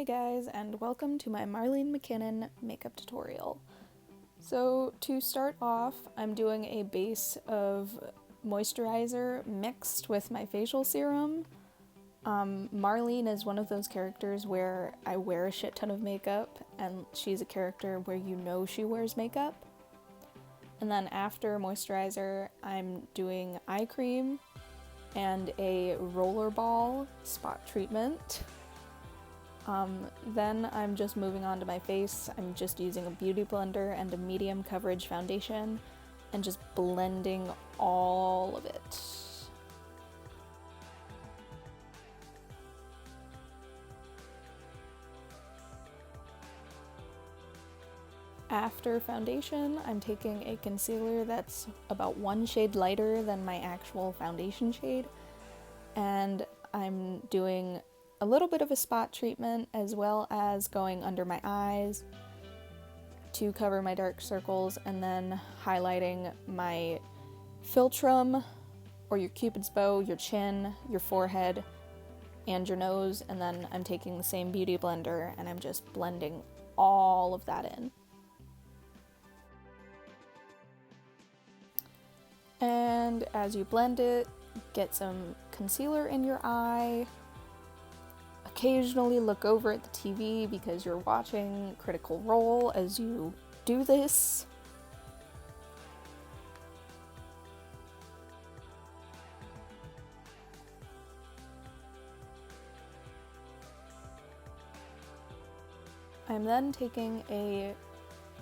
guys, and welcome to my Marlene McKinnon makeup tutorial. So to start off, I'm doing a base of moisturizer mixed with my facial serum. Marlene is one of those characters where I wear a shit ton of makeup, and she's a character where you know she wears makeup. And then after moisturizer, I'm doing eye cream and a rollerball spot treatment. Then I'm just moving on to my face. I'm just using a beauty blender and a medium coverage foundation and just blending all of it. After foundation, I'm taking a concealer that's about one shade lighter than my actual foundation shade, and I'm doing a little bit of a spot treatment as well as going under my eyes to cover my dark circles, and then highlighting my philtrum or your cupid's bow, your chin, your forehead, and your nose. And then I'm taking the same beauty blender and I'm just blending all of that in. And as you blend it, get some concealer in your eye. Occasionally look over at the TV because you're watching Critical Role as you do this. I'm then taking a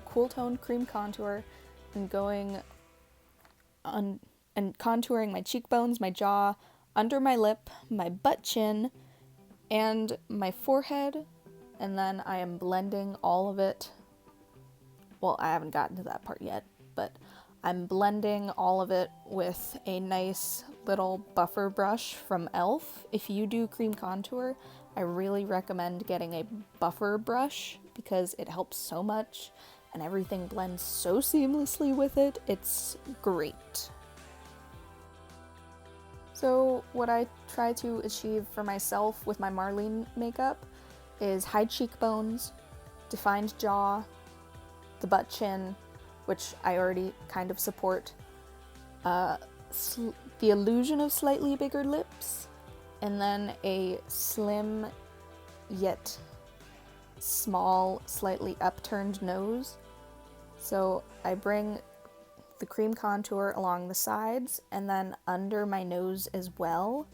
cool toned cream contour and going on and contouring my cheekbones, my jaw, under my lip, my butt chin, and my forehead, and then I am blending all of it. Well, I haven't gotten to that part yet, but I'm blending all of it with a nice little buffer brush from e.l.f. If you do cream contour, I really recommend getting a buffer brush because it helps so much and everything blends so seamlessly with it. It's great. So what I try to achieve for myself with my Marlene makeup is high cheekbones, defined jaw, the butt chin, which I already kind of support, the illusion of slightly bigger lips, and then a slim yet small, slightly upturned nose. So I bring the cream contour along the sides and then under my nose as well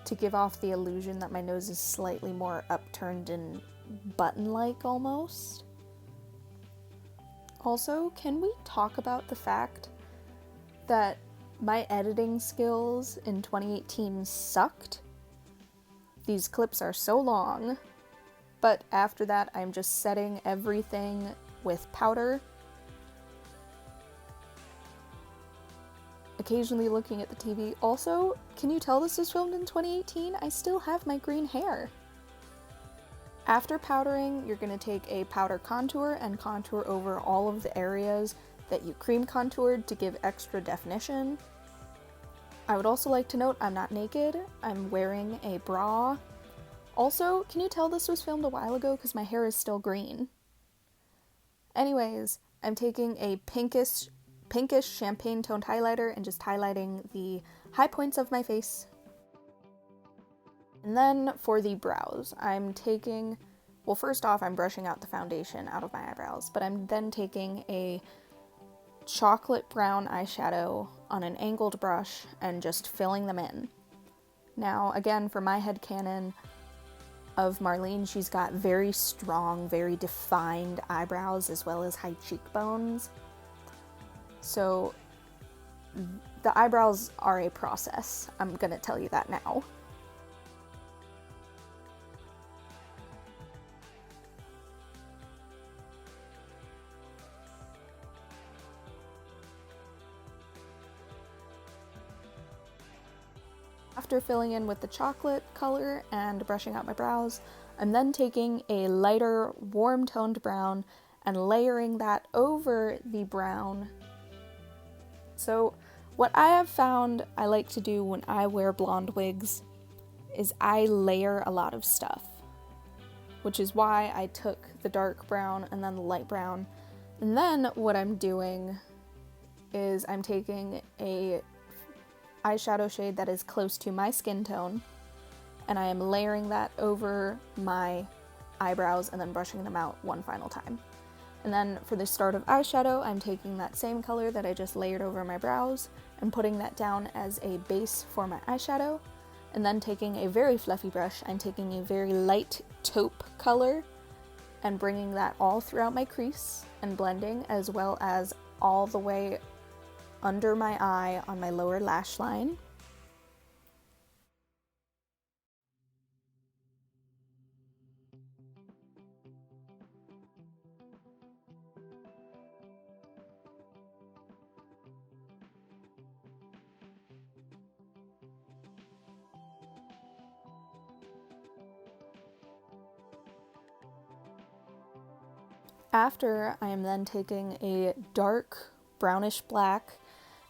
to give off the illusion that my nose is slightly more upturned and button-like almost. Also, can we talk about the fact that my editing skills in 2018 sucked? These clips are so long, but after that I'm just setting everything with powder, occasionally looking at the TV. Also, can you tell this was filmed in 2018? I still have my green hair. After powdering, you're going to take a powder contour and contour over all of the areas that you cream contoured to give extra definition. I would also like to note I'm not naked, I'm wearing a bra. Also, can you tell this was filmed a while ago because my hair is still green? Anyways, I'm taking a pinkish champagne toned highlighter and just highlighting the high points of my face. And then for the brows, well, first off, I'm brushing out the foundation out of my eyebrows, but I'm then taking a chocolate brown eyeshadow on an angled brush and just filling them in. Now, again, for my headcanon of Marlene, she's got very strong, very defined eyebrows as well as high cheekbones. So the eyebrows are a process. I'm gonna tell you that now. After filling in with the chocolate color and brushing out my brows, I'm then taking a lighter, warm-toned brown and layering that over the brown. So what I have found I like to do when I wear blonde wigs is I layer a lot of stuff. which is why I took the dark brown and then the light brown. And then what I'm doing is I'm taking a eyeshadow shade that is close to my skin tone, and I am layering that over my eyebrows and then brushing them out one final time. And then for the start of eyeshadow, I'm taking that same color that I just layered over my brows and putting that down as a base for my eyeshadow. And then taking a very fluffy brush, I'm taking a very light taupe color and bringing that all throughout my crease and blending, as well as all the way under my eye on my lower lash line. After, I am then taking a dark brownish black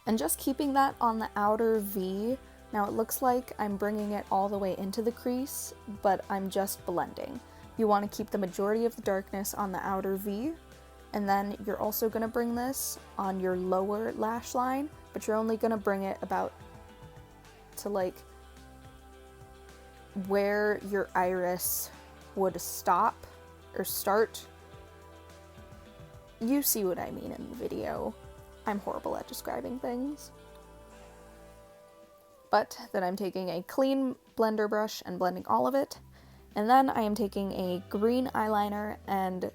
and just keeping that on the outer V. Now it looks like I'm bringing it all the way into the crease, but I'm just blending. You want to keep the majority of the darkness on the outer V, and then you're also going to bring this on your lower lash line, but you're only going to bring it about to like where your iris would stop or start. You see what I mean in the video. I'm horrible at describing things. But then I'm taking a clean blender brush and blending all of it. And then I am taking a green eyeliner and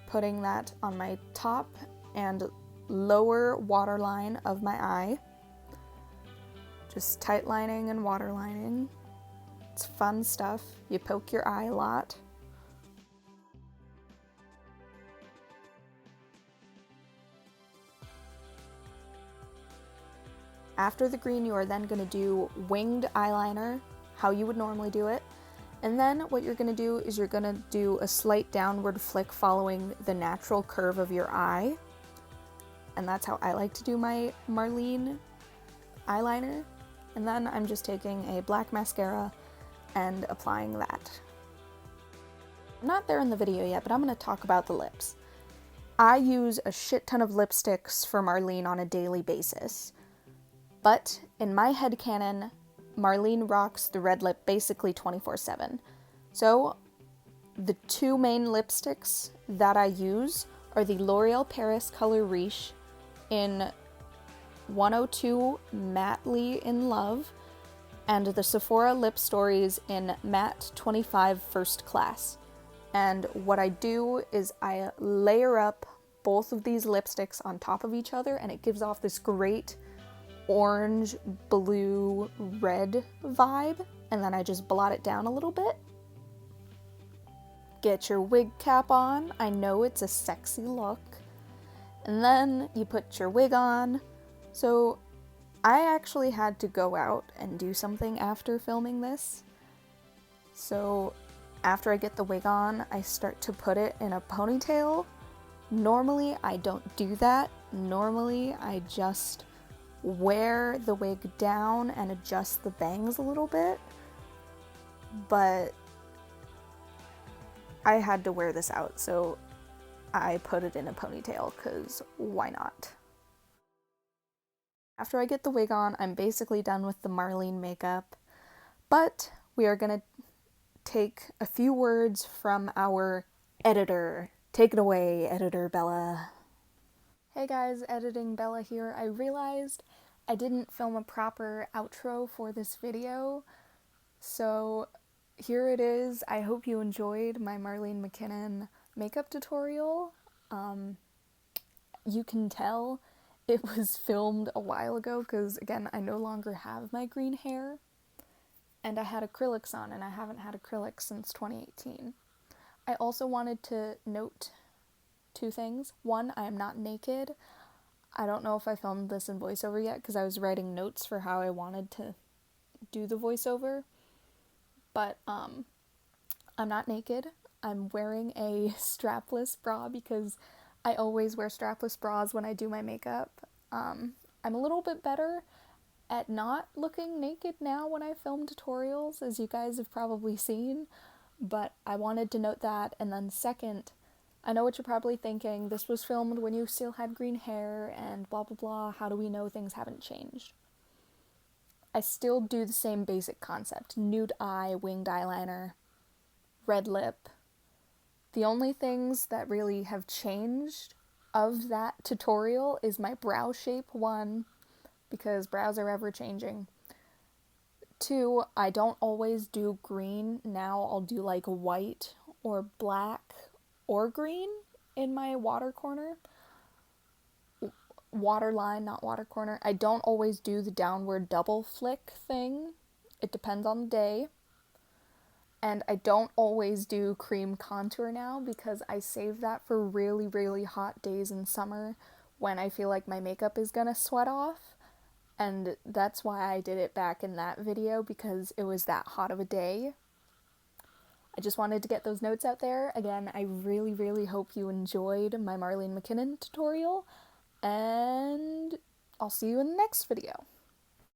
putting that on my top and lower waterline of my eye. Just tight lining and waterlining. It's fun stuff. You poke your eye a lot. After the green, you are then going to do winged eyeliner, how you would normally do it. And then what you're going to do is you're going to do a slight downward flick following the natural curve of your eye. And that's how I like to do my Marlene eyeliner. And then I'm just taking a black mascara and applying that. I'm not there in the video yet, but I'm going to talk about the lips. I use a shit ton of lipsticks for Marlene on a daily basis. But in my headcanon, Marlene rocks the red lip basically 24/7. So the two main lipsticks that I use are the L'Oreal Paris Color Riche in 102 Mattely in Love and the Sephora Lip Stories in Matte 25 First Class. And what I do is I layer up both of these lipsticks on top of each other, and it gives off this great orange, blue, red vibe, and then I just blot it down a little bit. Get your wig cap on. I know it's a sexy look. And then you put your wig on. So I actually had to go out and do something after filming this. So after I get the wig on, I start to put it in a ponytail. Normally I don't do that. Normally I just wear the wig down and adjust the bangs a little bit, but I had to wear this out, so I put it in a ponytail because why not? After I get the wig on, I'm basically done with the Marlene makeup, but we are gonna take a few words from our editor. Take it away, Editor Bella. Hey guys, Editing Bella here. I realized I didn't film a proper outro for this video, so here it is. I hope you enjoyed my Marlene McKinnon makeup tutorial. You can tell it was filmed a while ago because, again, I no longer have my green hair, and I had acrylics on, and I haven't had acrylics since 2018. I also wanted to note two things. One, I am not naked. I don't know if I filmed this in voiceover yet because I was writing notes for how I wanted to do the voiceover, but I'm not naked. I'm wearing a strapless bra because I always wear strapless bras when I do my makeup. I'm a little bit better at not looking naked now when I film tutorials, as you guys have probably seen, But I wanted to note that. And then second, I know what you're probably thinking. This was filmed when you still had green hair and blah blah blah. How do we know things haven't changed? I still do the same basic concept. Nude eye, winged eyeliner, red lip. The only things that really have changed of that tutorial is my brow shape, one, because brows are ever changing. Two, I don't always do green. Now I'll do like white or black or green in my water corner. Waterline, not water corner. I don't always do the downward double flick thing. It depends on the day. And I don't always do cream contour now because I save that for really, really hot days in summer when I feel like my makeup is gonna sweat off. And that's why I did it back in that video, because it was that hot of a day. I just wanted to get those notes out there. Again, I really, really hope you enjoyed my Marlene McKinnon tutorial, and I'll see you in the next video.